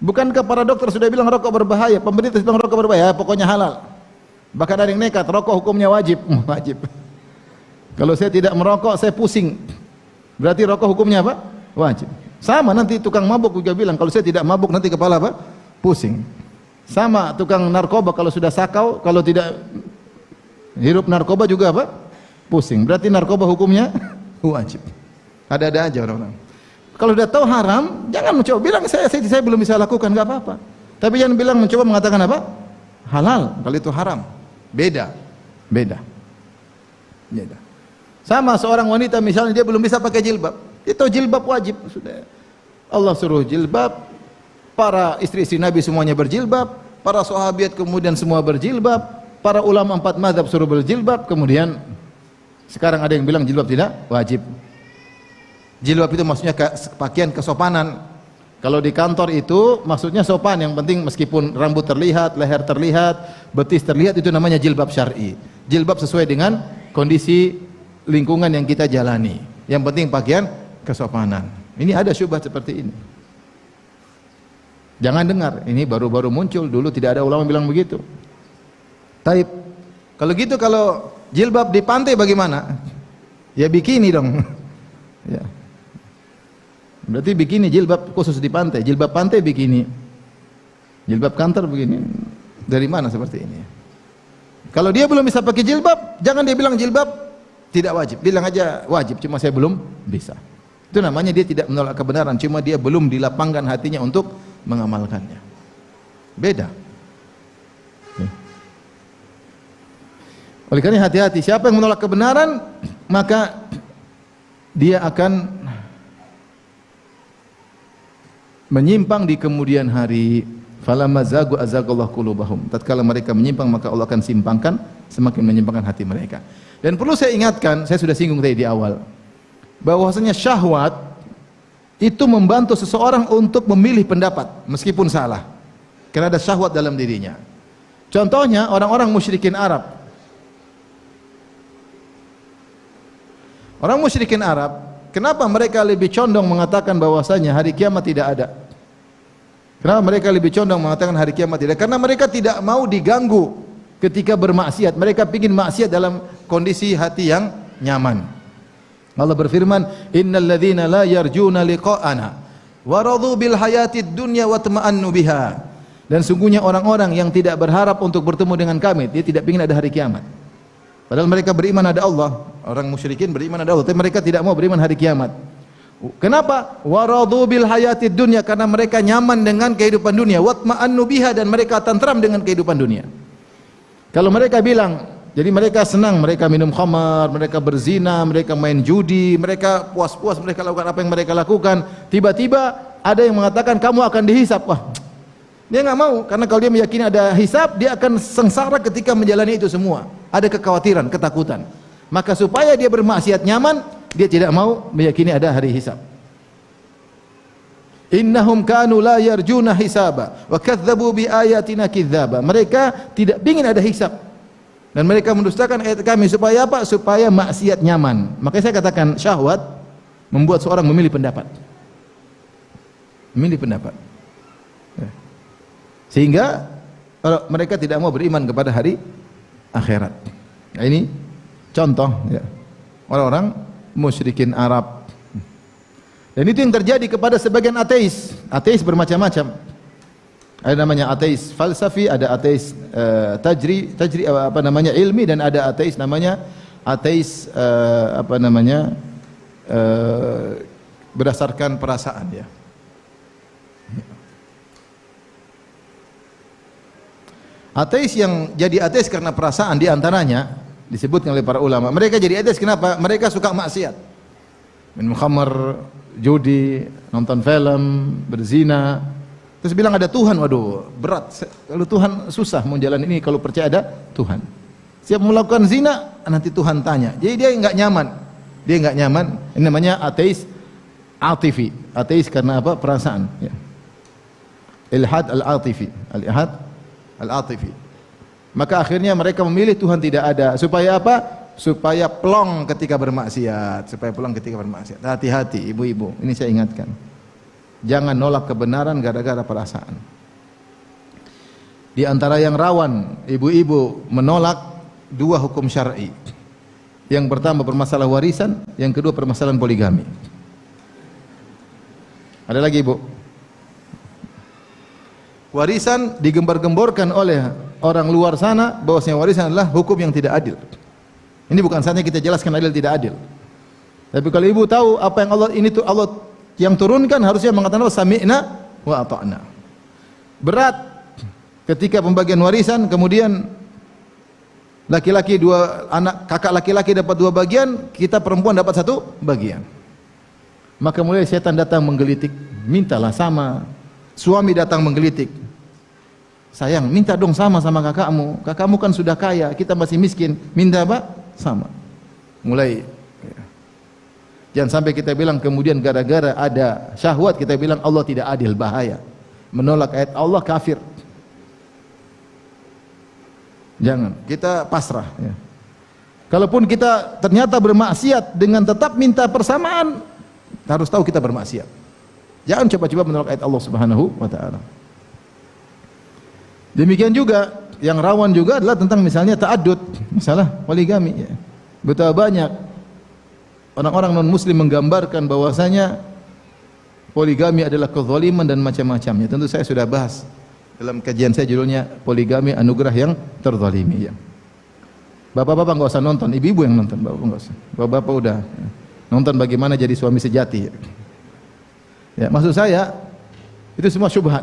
Bukankah para dokter sudah bilang rokok berbahaya? Pemerintah bilang rokok berbahaya, pokoknya halal. Bahkan ada yang nekat, rokok hukumnya wajib. Wajib. Kalau saya tidak merokok, saya pusing. Berarti rokok hukumnya apa? Wajib. Sama nanti tukang mabuk juga bilang, kalau saya tidak mabuk nanti kepala apa? Pusing. Sama tukang narkoba kalau sudah sakau, kalau tidak hirup narkoba juga apa? Pusing. Berarti narkoba hukumnya wajib. Ada-ada aja orang-orang. Kalau sudah tahu haram, jangan mencoba bilang saya belum bisa lakukan, enggak apa-apa. Tapi jangan bilang mencoba mengatakan apa? Halal, kalau itu haram. Beda. Beda. Beda. Sama seorang wanita misalnya dia belum bisa pakai jilbab. Dia tahu jilbab wajib, sudah. Allah suruh jilbab. Para istri-istri Nabi semuanya berjilbab, para sahabat kemudian semua berjilbab, para ulama 4 mazhab suruh berjilbab, kemudian sekarang ada yang bilang jilbab tidak wajib. Jilbab itu maksudnya pakaian kesopanan. Kalau di kantor itu maksudnya sopan, yang penting meskipun rambut terlihat, leher terlihat, betis terlihat, itu namanya jilbab syar'i. Jilbab sesuai dengan kondisi lingkungan yang kita jalani. Yang penting pakaian kesopanan. Ini ada syubhat seperti ini. Jangan dengar, ini baru-baru muncul, dulu tidak ada ulama bilang begitu. Taib. Kalau gitu, kalau jilbab di pantai bagaimana? Ya bikini dong. Ya. Berarti bikini jilbab khusus di pantai, jilbab pantai bikini, jilbab kantor begini. Dari mana seperti ini? Kalau dia belum bisa pakai jilbab, jangan dia bilang jilbab tidak wajib, bilang aja wajib, cuma saya belum bisa. Itu namanya dia tidak menolak kebenaran, cuma dia belum dilapangkan hatinya untuk mengamalkannya. Beda. Oleh karena hati-hati, siapa yang menolak kebenaran, maka dia akan menyimpang di kemudian hari. Falamma zagu azagallahu qulubahum. Tatkala mereka menyimpang, maka Allah akan simpangkan, semakin menyimpangkan hati mereka. Dan perlu saya ingatkan, saya sudah singgung tadi di awal, bahwasanya syahwat itu membantu seseorang untuk memilih pendapat meskipun salah. Karena ada syahwat dalam dirinya. Contohnya orang-orang musyrikin Arab. Orang musyrikin Arab, kenapa mereka lebih condong mengatakan bahwasanya hari kiamat tidak ada? Kenapa mereka lebih condong mengatakan hari kiamat tidak? Karena mereka tidak mau diganggu ketika bermaksiat. Mereka ingin maksiat dalam kondisi hati yang nyaman. Allah berfirman, "Innal ladzina la yarjuna liqa'ana wa radu bil hayatid dunya wa tama'annu biha." Dan sungguhnya orang-orang yang tidak berharap untuk bertemu dengan kami, dia tidak ingin ada hari kiamat. Padahal mereka beriman ada Allah. Orang musyrikin beriman ada Allah, tapi mereka tidak mau beriman hari kiamat. Kenapa? Waradu bil hayatid dunya, karena mereka nyaman dengan kehidupan dunia, watma'annu biha, dan mereka tentram dengan kehidupan dunia. Kalau mereka bilang, jadi mereka senang, mereka minum khamar, mereka berzina, mereka main judi, mereka puas-puas, mereka lakukan apa yang mereka lakukan. Tiba-tiba ada yang mengatakan kamu akan dihisap. Wah, dia nggak mau, karena kalau dia meyakini ada hisap, dia akan sengsara ketika menjalani itu semua. Ada kekhawatiran, ketakutan. Maka supaya dia bermaksiat nyaman, dia tidak mau meyakini ada hari hisab. Innahum kanu la yarjuna hisaba wa kadzdzabu bi ayatina kidzdzaba. Mereka tidak ingin ada hisab dan mereka mendustakan ayat kami. Supaya apa? Supaya maksiat nyaman. Makanya saya katakan syahwat membuat seorang memilih pendapat. Memilih pendapat. Sehingga mereka tidak mau beriman kepada hari akhirat. Nah, ini contoh ya, orang-orang musyrikin Arab. Dan itu yang terjadi kepada sebagian ateis. Ateis bermacam-macam. Ada namanya ateis falsafi, ada ateis tajri apa namanya ilmi, dan ada ateis namanya ateis berdasarkan perasaan ya. Ateis yang jadi ateis karena perasaan, di antaranya disebutkan oleh para ulama, mereka jadi ateis kenapa? Mereka suka maksiat, minum khamar, judi, nonton film, berzina. Terus bilang ada Tuhan, waduh berat. Kalau Tuhan susah mau jalan ini kalau percaya ada Tuhan. Siap melakukan zina, nanti Tuhan tanya. Jadi dia enggak nyaman. Dia enggak nyaman. Ini namanya ateis atifi. Ateis karena apa? Perasaan. Ya. Ilhad al-atifi. Al-ilhad al-atifi. Maka akhirnya mereka memilih Tuhan tidak ada. Supaya apa? Supaya plong ketika bermaksiat. Supaya plong ketika bermaksiat. Hati-hati ibu-ibu. Ini saya ingatkan. Jangan nolak kebenaran gara-gara perasaan. Di antara yang rawan ibu-ibu menolak dua hukum syar'i. Yang pertama permasalahan warisan, yang kedua permasalahan poligami. Ada lagi, Ibu? Warisan digembar-gemborkan oleh orang luar sana bahwasanya warisan adalah hukum yang tidak adil. Ini bukan saatnya kita jelaskan adil tidak adil. Tapi kalau ibu tahu apa yang Allah ini tuh Allah yang turunkan, harusnya mengatakan sami'na wa ata'na. Berat ketika pembagian warisan, kemudian laki-laki dua anak, kakak laki-laki dapat dua bagian, kita perempuan dapat satu bagian. Maka mulai setan datang menggelitik, mintalah sama. Suami datang menggelitik, sayang minta dong sama kakakmu. Kakakmu kan sudah kaya, kita masih miskin. Minta apa? Sama. Mulai. Jangan sampai kita bilang kemudian gara-gara ada syahwat kita bilang Allah tidak adil, bahaya. Menolak ayat Allah kafir. Jangan, kita pasrah. Ya. Kalaupun kita ternyata bermaksiat dengan tetap minta persamaan, harus tahu kita bermaksiat. Jangan coba-coba menolak ayat Allah Subhanahu wa taala. Demikian juga yang rawan juga adalah tentang misalnya ta'addud, masalah poligami. Ya. Betapa banyak orang-orang non-muslim menggambarkan bahwasanya poligami adalah kezaliman dan macam-macamnya. Tentu saya sudah bahas dalam kajian saya, judulnya poligami anugerah yang terzalimi. Ya. Bapak-bapak enggak usah nonton, ibu-ibu yang nonton, bapak enggak usah. Bapak-bapak udah nonton bagaimana jadi suami sejati. Ya, maksud saya itu semua syubhat.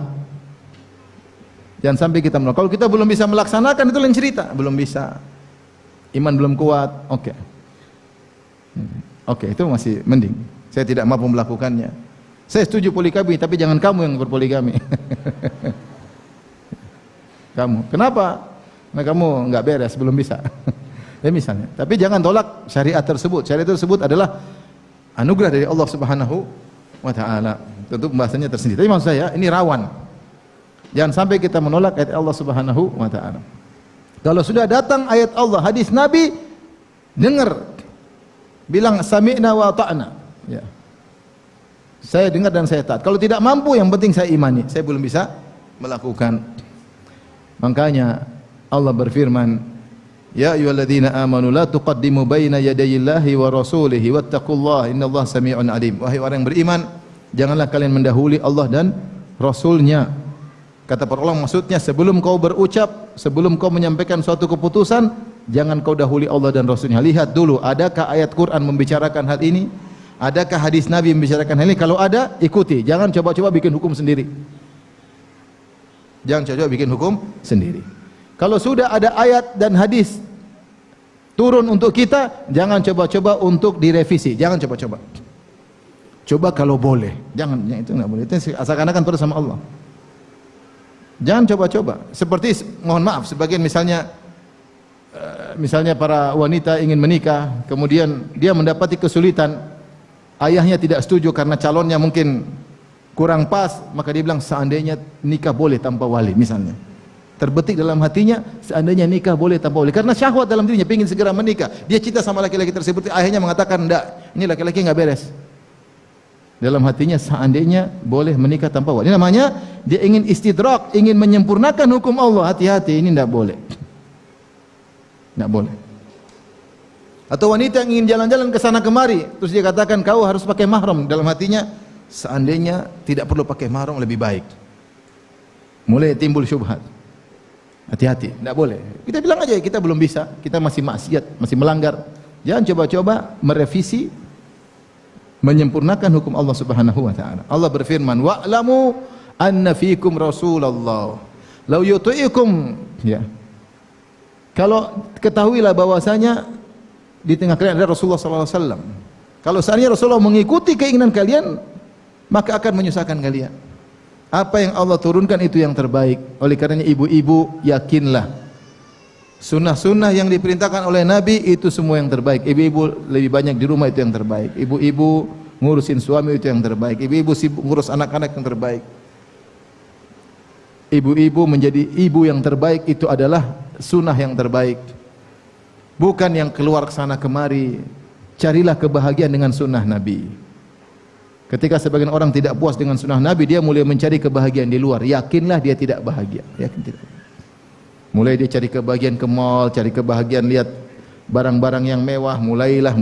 Jangan sampai kita menolak. Kalau kita belum bisa melaksanakan itu lain cerita, belum bisa. Iman belum kuat, oke. Oke, itu masih mending. Saya tidak mampu melakukannya. Saya setuju poligami, tapi jangan kamu yang berpoligami. Kamu. Kenapa? Nah, kamu enggak beres, belum bisa. Ya misalnya. Tapi jangan tolak syariat tersebut. Syariat tersebut adalah anugerah dari Allah Subhanahu wa taala. Tentu pembahasannya tersendiri. Tapi maksud saya ini rawan. Jangan sampai kita menolak ayat Allah Subhanahu wa taala. Kalau sudah datang ayat Allah, hadis Nabi, dengar. Bilang sami'na wa ata'na. Ya. Saya dengar dan saya taat. Kalau tidak mampu, yang penting saya imani. Saya belum bisa melakukan. Makanya Allah berfirman, ya ayyuhalladzina amanu la tuqaddimu baina yadayillahi wa rasulihi wattaqullaha innallaha samii'un alim. Wahai orang yang beriman, janganlah kalian mendahului Allah dan Rasulnya. Kata para ulama maksudnya sebelum kau berucap, sebelum kau menyampaikan suatu keputusan, jangan kau dahului Allah dan Rasulnya. Lihat dulu, adakah ayat Quran membicarakan hal ini? Adakah hadis Nabi membicarakan hal ini? Kalau ada, ikuti. Jangan coba-coba bikin hukum sendiri. Jangan coba-coba bikin hukum sendiri. Kalau sudah ada ayat dan hadis turun untuk kita, jangan coba-coba untuk direvisi. Jangan coba-coba. Coba kalau boleh. Jangan, itu enggak boleh. Itu seakan-akan pada sama Allah. Jangan coba-coba. Seperti mohon maaf, sebagian misalnya para wanita ingin menikah, kemudian dia mendapati kesulitan, ayahnya tidak setuju karena calonnya mungkin kurang pas, maka dia bilang seandainya nikah boleh tanpa wali misalnya. Terbetik dalam hatinya seandainya nikah boleh tanpa wali, karena syahwat dalam dirinya ingin segera menikah. Dia cinta sama laki-laki tersebut, ayahnya mengatakan enggak, ini laki-laki enggak beres. Dalam hatinya seandainya boleh menikah tanpa wali. Ini namanya dia ingin istidrak, ingin menyempurnakan hukum Allah. Hati-hati, ini enggak boleh. Enggak boleh. Atau wanita yang ingin jalan-jalan ke sana kemari, terus dia katakan kau harus pakai mahram. Dalam hatinya seandainya tidak perlu pakai mahram lebih baik. Mulai timbul syubhat. Hati-hati, tidak boleh. Kita bilang aja kita belum bisa, kita masih maksiat, masih melanggar. Jangan coba-coba merevisi, menyempurnakan hukum Allah Subhanahu wa taala. Allah berfirman, "Wa'lamu anna fiikum Rasulullah, law yuti'ikum." Ya. Kalau ketahuilah bahwasanya di tengah kalian ada Rasulullah sallallahu alaihi wasallam. Kalau seandainya Rasulullah mengikuti keinginan kalian, maka akan menyusahkan kalian. Apa yang Allah turunkan itu yang terbaik. Oleh karenanya ibu-ibu yakinlah sunnah-sunnah yang diperintahkan oleh Nabi itu semua yang terbaik. Ibu-ibu lebih banyak di rumah itu yang terbaik. Ibu-ibu ngurusin suami itu yang terbaik. Ibu-ibu sibuk ngurus anak-anak yang terbaik. Ibu-ibu menjadi ibu yang terbaik itu adalah sunnah yang terbaik. Bukan yang keluar ke sana kemari. Carilah kebahagiaan dengan sunnah Nabi. Ketika sebagian orang tidak puas dengan sunnah Nabi, dia mulai mencari kebahagiaan di luar. Yakinlah dia tidak bahagia. Yakin tidak. Mulai dia cari kebahagiaan ke mall, cari kebahagiaan lihat barang-barang yang mewah. Mulailah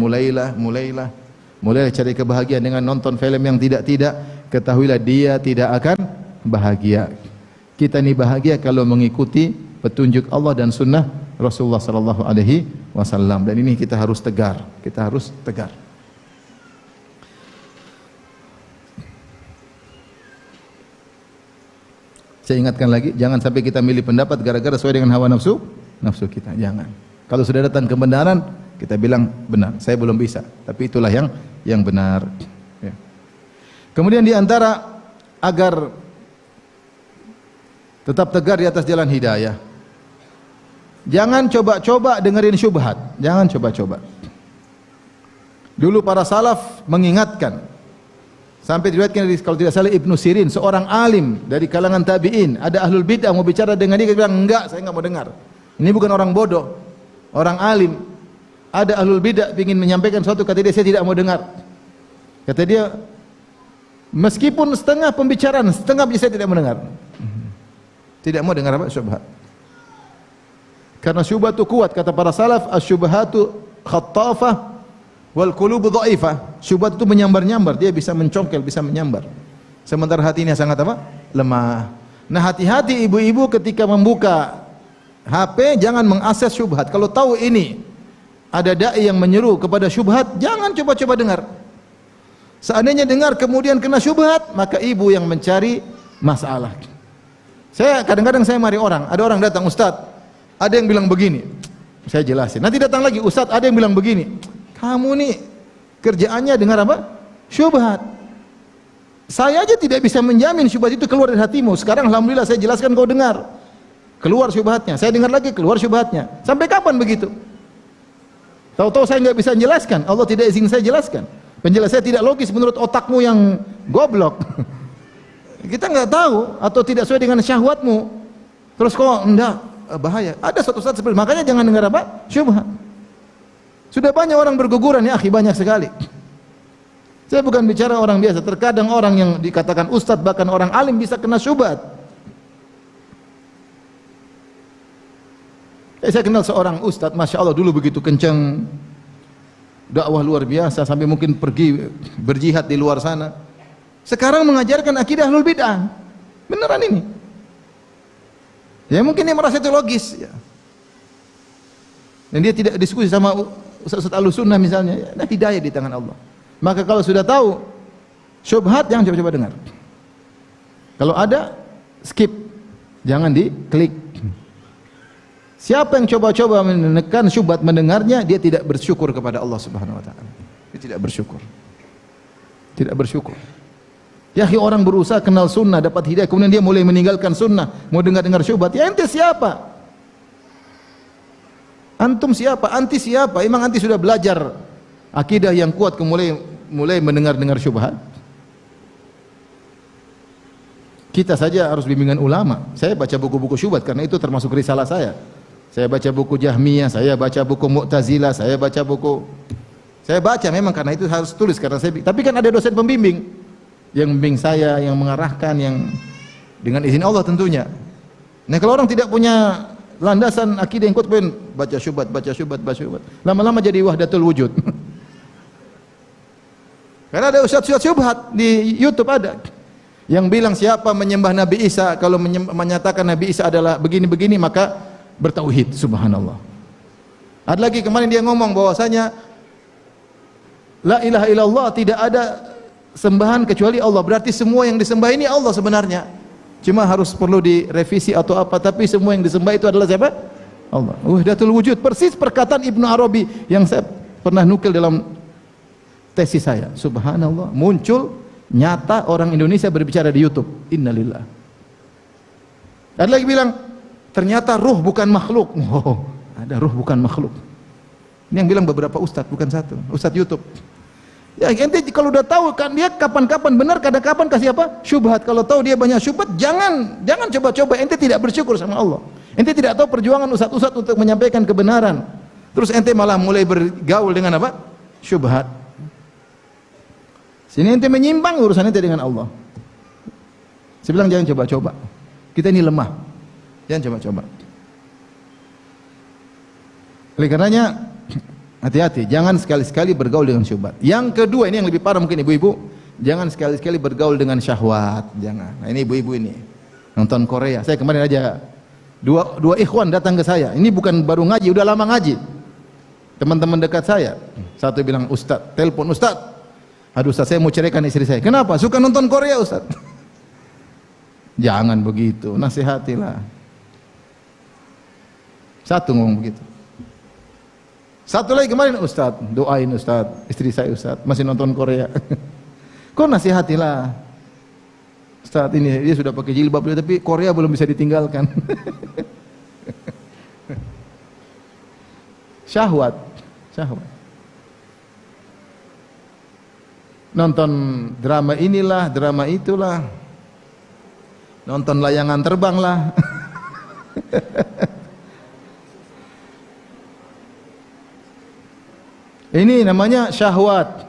cari kebahagiaan dengan nonton film yang tidak-tidak. Ketahuilah dia tidak akan bahagia. Kita ini bahagia kalau mengikuti petunjuk Allah dan sunnah Rasulullah sallallahu alaihi wasallam. Dan ini kita harus tegar. Kita harus tegar. Saya ingatkan lagi, jangan sampai kita milih pendapat gara-gara sesuai dengan hawa nafsu kita. Jangan. Kalau sudah datang kebenaran, kita bilang benar. Saya belum bisa, tapi itulah yang benar. Ya. Kemudian di antara agar tetap tegar di atas jalan hidayah, jangan coba-coba dengerin syubhat. Jangan coba-coba. Dulu para salaf mengingatkan. Sampai diriwayatkan kalau tidak salah Ibnu Sirin, seorang alim dari kalangan tabi'in, ada ahlul bid'ah mau bicara dengan dia bilang, enggak, saya enggak mau dengar. Ini bukan orang bodoh, orang alim. Ada ahlul bid'ah ingin menyampaikan suatu, kata dia, saya tidak mau dengar. Kata dia, meskipun setengah pembicaraan, setengah saya tidak mau dengar. Tidak mau dengar apa? Syubhat. Karena syubhat itu kuat, kata para salaf, asyubhatu khattafah wal qulubu dhaifah. Syubhat itu menyambar-nyambar, dia bisa mencongkel, bisa menyambar. Sementara hati ini sangat apa? Lemah. Nah, hati-hati ibu-ibu ketika membuka HP, jangan mengakses syubhat. Kalau tahu ini ada dai yang menyeru kepada syubhat, jangan coba-coba dengar. Seandainya dengar kemudian kena syubhat, maka ibu yang mencari masalah. Saya kadang-kadang saya mari orang, ada orang datang, Ustaz, ada yang bilang begini. Saya jelasin. Nanti datang lagi, Ustaz, ada yang bilang begini. Kamu nih kerjaannya dengar apa? Syubhat. Saya aja tidak bisa menjamin syubhat itu keluar dari hatimu. Sekarang alhamdulillah saya jelaskan kau dengar. Keluar syubhatnya. Saya dengar lagi keluar syubhatnya. Sampai kapan begitu? Tahu-tahu saya nggak bisa menjelaskan. Allah tidak izin saya jelaskan. Penjelasan saya tidak logis menurut otakmu yang goblok. Kita nggak tahu atau tidak sesuai dengan syahwatmu. Terus kok enggak bahaya. Ada suatu saat seperti makanya jangan dengar apa? Syubhat. Sudah banyak orang berguguran ya akhi, banyak sekali. Saya bukan bicara orang biasa, terkadang orang yang dikatakan ustadz bahkan orang alim bisa kena syubhat. Saya kenal seorang ustadz, masya Allah dulu begitu kencang dakwah luar biasa sampai mungkin pergi berjihad di luar sana. Sekarang mengajarkan akidah ahlul bid'ah. Beneran ini. Ya mungkin dia merasa itu logis. Ya. Dan dia tidak diskusi sama Ustaz Ahlus Sunnah misalnya, nah hidayah di tangan Allah. Maka kalau sudah tahu syubhat, jangan coba-coba dengar. Kalau ada, skip, jangan diklik. Siapa yang coba-coba menekan syubhat mendengarnya, dia tidak bersyukur kepada Allah Subhanahu Wa Taala. Dia tidak bersyukur. Tidak bersyukur. Ya orang berusaha kenal sunnah, dapat hidayah, kemudian dia mulai meninggalkan sunnah, mau dengar-dengar syubhat. Ya ente siapa? Antum siapa? Anti siapa? Emang anti sudah belajar akidah yang kuat mulai mendengar-dengar syubhat? Kita saja harus bimbingan ulama. Saya baca buku-buku syubhat karena itu termasuk risalah saya. Saya baca buku Jahmiyah, saya baca buku Mu'tazilah, saya baca memang karena itu harus tulis karena saya. Tapi kan ada dosen pembimbing yang membimbing saya, yang mengarahkan, yang dengan izin Allah tentunya. Nah, kalau orang tidak punya landasan akidah yang kuat, baca syubhat. Lama-lama jadi wahdatul wujud. Karena ada ustaz-ustaz syubhat di YouTube ada. Yang bilang siapa menyembah Nabi Isa, kalau menyatakan Nabi Isa adalah begini-begini maka bertauhid, subhanallah. Ada lagi kemarin dia ngomong bahwasanya la ilaha illallah, tidak ada sembahan kecuali Allah. Berarti semua yang disembah ini Allah sebenarnya. Cuma harus perlu direvisi atau apa, tapi semua yang disembah itu adalah siapa? Allah. Wahdatul wujud, persis perkataan Ibnu Arabi yang saya pernah nukil dalam tesis saya. Subhanallah, muncul Nyata orang Indonesia berbicara di YouTube. Innalillah. Ada lagi bilang, ternyata ruh bukan makhluk. Oh, ada ruh bukan makhluk. Ini yang bilang beberapa ustadz, bukan satu. Ustadz YouTube. Ya, ente kalau udah tahu kan dia kapan-kapan benar, kadang-kapan kasih apa? Syubhat. Kalau tahu dia banyak syubhat, jangan coba-coba. Ente tidak bersyukur sama Allah. Ente tidak tahu perjuangan ustadz-ustadz untuk menyampaikan kebenaran. Terus ente malah mulai bergaul dengan apa? Syubhat. Sini ente menyimpang urusan ente dengan Allah. Saya bilang jangan coba-coba. Kita ini lemah. Jangan coba-coba. Oleh karenanya hati-hati, jangan sekali-sekali bergaul dengan syubhat. Yang kedua, ini yang lebih parah mungkin ibu-ibu, jangan sekali-sekali bergaul dengan syahwat. Jangan. Nah, ini ibu-ibu ini nonton Korea. Saya kemarin aja dua ikhwan datang ke saya. Ini bukan baru ngaji, udah lama ngaji. Teman-teman dekat saya. Satu bilang, "Ustaz, telepon Ustaz. Aduh Ustaz, saya mau ceraikan istri saya." "Kenapa?" "Suka nonton Korea Ustaz." Jangan begitu, nasihatilah. Satu ngomong begitu. Satu lagi kemarin, "Ustaz, doain Ustaz, istri saya Ustaz, masih nonton Korea." Kok nasihatilah. Ustaz, ini dia sudah pakai jilbab tapi Korea belum bisa ditinggalkan. Syahwat. Nonton drama inilah, drama itulah. Nonton layangan terbang lah. Ini namanya syahwat.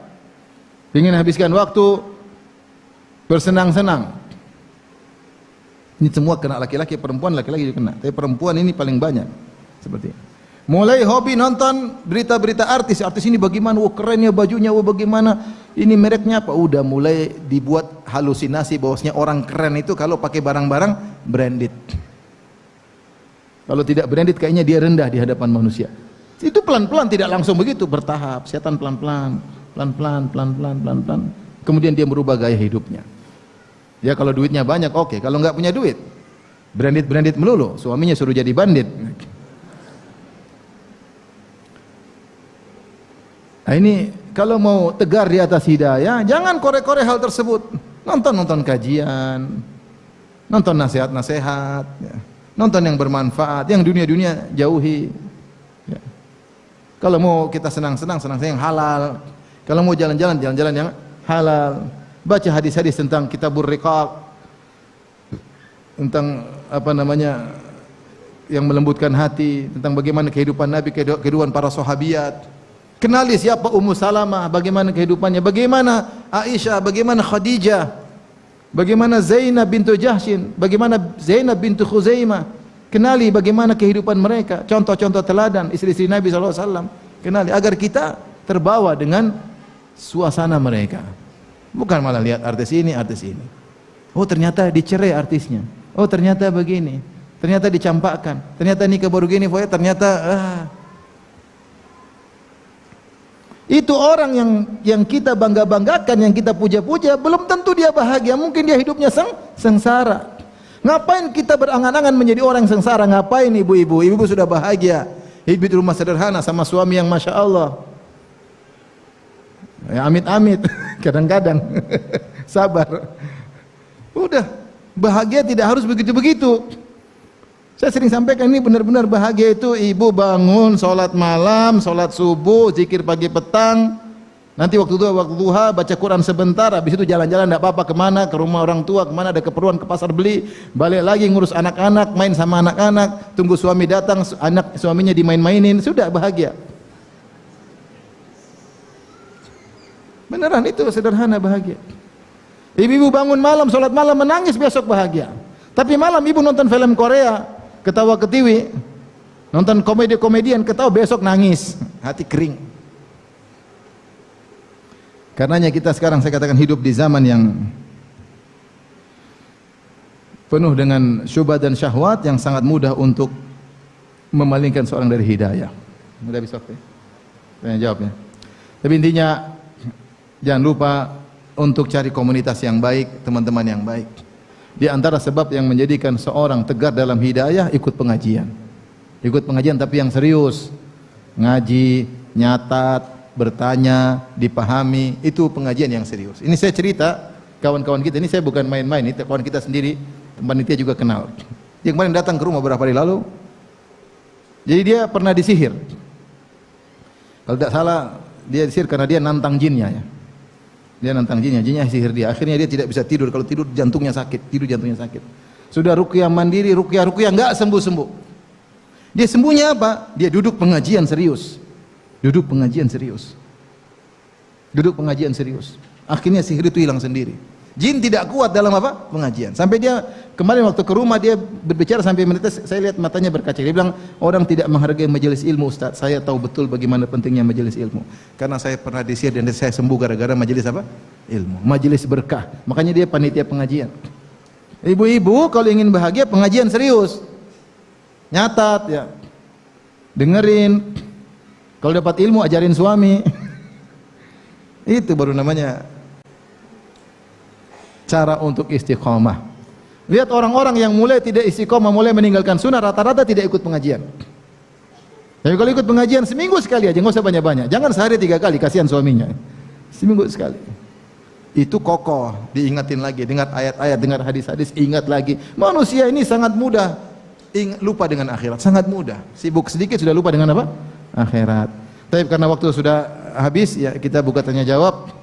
Ingin habiskan waktu bersenang-senang. Ini semua kena laki-laki, perempuan laki-laki juga kena. Tapi perempuan ini paling banyak seperti ini. Mulai hobi nonton berita-berita artis. Artis ini bagaimana? Wah, keren ya bajunya, wah bagaimana? Ini mereknya apa? Udah mulai dibuat halusinasi bahwasanya orang keren itu kalau pakai barang-barang branded. Kalau tidak branded kayaknya dia rendah di hadapan manusia. Itu pelan-pelan, tidak langsung begitu, bertahap. Setan pelan-pelan. Kemudian dia merubah gaya hidupnya. Ya kalau duitnya banyak oke, kalau nggak punya duit branded melulu, suaminya suruh jadi bandit. Nah, ini kalau mau tegar di atas hidayah, jangan korek-korek hal tersebut. Nonton kajian, nonton nasihat-nasihat, ya. Nonton yang bermanfaat, yang dunia-dunia jauhi. Ya. Kalau mau kita senang-senang yang halal. Kalau mau jalan-jalan yang halal. Baca hadis-hadis tentang Kitabur Riqaq, tentang apa namanya yang melembutkan hati, tentang bagaimana kehidupan Nabi, kehidupan para sahabiat. Kenali siapa Ummu Salamah, bagaimana kehidupannya, bagaimana Aisyah, bagaimana Khadijah, bagaimana Zainab bintu Jahsyin, bagaimana Zainab bintu Khuzaimah. Kenali bagaimana kehidupan mereka, contoh-contoh teladan istri-istri Nabi SAW. Kenali agar kita terbawa dengan suasana mereka. Bukan malah lihat artis ini. Oh ternyata dicerai artisnya. Oh ternyata begini. Ternyata dicampakkan. Ternyata nikah baru gini, ternyata itu orang yang kita bangga-banggakan, yang kita puja-puja, belum tentu dia bahagia. Mungkin dia hidupnya sengsara. Ngapain kita berangan-angan menjadi orang sengsara? Ngapain ibu-ibu? Ibu sudah bahagia, hidup di rumah sederhana sama suami yang Masya Allah. Ya amit-amit, kadang-kadang sabar. Udah, bahagia tidak harus begitu-begitu. Saya sering sampaikan ini benar-benar bahagia itu ibu bangun, sholat malam, sholat subuh, zikir pagi petang. Nanti waktu duha baca Quran sebentar, habis itu jalan-jalan tidak apa-apa kemana, ke rumah orang tua, kemana ada keperluan, ke pasar beli, balik lagi ngurus anak-anak, main sama anak-anak, tunggu suami datang, anak suaminya dimain-mainin, sudah bahagia. Beneran itu sederhana bahagia. Ibu-ibu bangun malam, sholat malam, menangis besok bahagia. Tapi malam ibu nonton film Korea, ketawa ketiwi, nonton komedian ketawa, besok nangis, hati kering. Karenanya kita sekarang saya katakan hidup di zaman yang penuh dengan syubhat dan syahwat yang sangat mudah untuk memalingkan seorang dari hidayah. Mudah bisa saya jawab ya. Tapi intinya jangan lupa untuk cari komunitas yang baik, teman-teman yang baik. Di antara sebab yang menjadikan seorang tegar dalam hidayah, ikut pengajian. Ikut pengajian tapi yang serius. Ngaji, nyatat, bertanya, dipahami, itu pengajian yang serius. Ini saya cerita kawan-kawan kita ini, saya bukan main-main, ini kawan kita sendiri, panitia juga kenal. Yang kemarin datang ke rumah beberapa hari lalu. Jadi dia pernah disihir. Kalau tidak salah dia disihir karena dia nantang jinnya ya. Dia nantang jinnya sihir dia. Akhirnya dia tidak bisa tidur. Kalau tidur jantungnya sakit, Sudah ruqyah mandiri, ruqyah enggak sembuh-sembuh. Dia sembuhnya apa? Dia duduk pengajian serius. Duduk pengajian serius. Akhirnya sihir itu hilang sendiri. Jin tidak kuat dalam apa? Pengajian. Sampai dia kemarin waktu ke rumah dia berbicara sampai menetes, saya lihat matanya berkaca. Dia bilang, orang tidak menghargai majelis ilmu, Ustaz. Saya tahu betul bagaimana pentingnya majelis ilmu. Karena saya pernah disihir dan saya sembuh gara-gara majelis apa? Ilmu. Majelis berkah. Makanya dia panitia pengajian. Ibu-ibu kalau ingin bahagia pengajian serius. Nyatat ya. Dengerin. Kalau dapat ilmu ajarin suami. Itu baru namanya cara untuk istiqomah. Lihat orang-orang yang mulai tidak istiqomah, mulai meninggalkan sunnah, rata-rata tidak ikut pengajian. Tapi kalau ikut pengajian seminggu sekali aja, nggak usah banyak-banyak. Jangan sehari 3 kali, kasihan suaminya. Seminggu sekali. Itu kokoh, diingatin lagi, dengar ayat-ayat, dengar hadis-hadis, ingat lagi. Manusia ini sangat mudah lupa dengan akhirat, sangat mudah. Sibuk sedikit sudah lupa dengan apa? Akhirat. Tapi karena waktu sudah habis, ya kita buka tanya jawab.